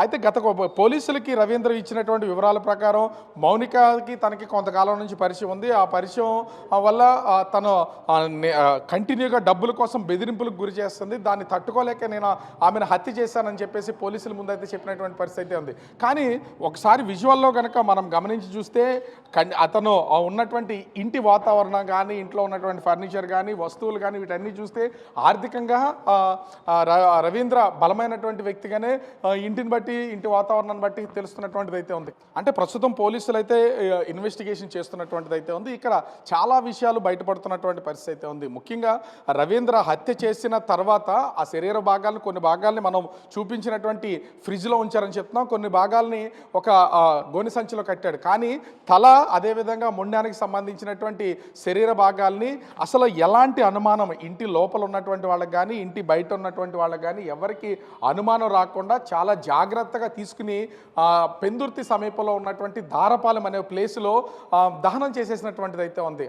అయితే పోలీసులకి రవీంద్ర ఇచ్చినటువంటి వివరాల ప్రకారం మౌనికకి తనకి కొంతకాలం నుంచి పరిచయం ఉంది. ఆ పరిచయం వల్ల తను కంటిన్యూగా డబ్బుల కోసం బెదిరింపులకు గురి చేస్తుంది. దాన్ని తట్టుకోలేక నేను ఆమెను హత్య చేశానని చెప్పేసి పోలీసుల ముందైతే చెప్పినటువంటి పరిస్థితి అయితే ఉంది. కానీ ఒకసారి విజువల్లో కనుక మనం గమనించి చూస్తే అతను ఉన్నటువంటి ఇంటి వాతావరణం కానీ, ఇంట్లో ఉన్నటువంటి ఫర్నిచర్ కానీ, వస్తువులు కానీ వీటన్నీ చూస్తే ఆర్థికంగా రవీంద్ర బలమైనటువంటి వ్యక్తిగానే ఇంటిని బట్టి, ఇంటి వాతావరణాన్ని బట్టి తెలుస్తున్నటువంటిది అయితే ఉంది. అంటే ప్రస్తుతం పోలీసులు అయితే ఇన్వెస్టిగేషన్ చేస్తున్నటువంటిది అయితే ఉంది. ఇక్కడ చాలా విషయాలు బయటపడుతున్నటువంటి పరిస్థితి అయితే ఉంది. ముఖ్యంగా రవీంద్ర హత్య చేసిన తర్వాత ఆ శరీర భాగాలను, కొన్ని భాగాల్ని మనం చూపించినటువంటి ఫ్రిడ్జ్లో ఉంచారని చెప్తున్నాం, కొన్ని భాగాల్ని ఒక గోనె సంచిలో కట్టాడు. కానీ తల, అదేవిధంగా మొండానికి సంబంధించినటువంటి శరీర భాగాల్ని అసలు ఎలాంటి అనుమానం ఇంటి లోపల ఉన్నటువంటి వాళ్ళకి కానీ, ఇంటి బయట ఉన్నటువంటి వాళ్ళకి కానీ ఎవరికి అనుమానం రాకుండా చాలా జాగ్రత్తగా తీసుకుని పెందుర్తి సమీపంలో ఉన్నటువంటి దారపాలెం అనే ప్లేస్లో దహనం చేసేసినటువంటిది అయితే ఉంది.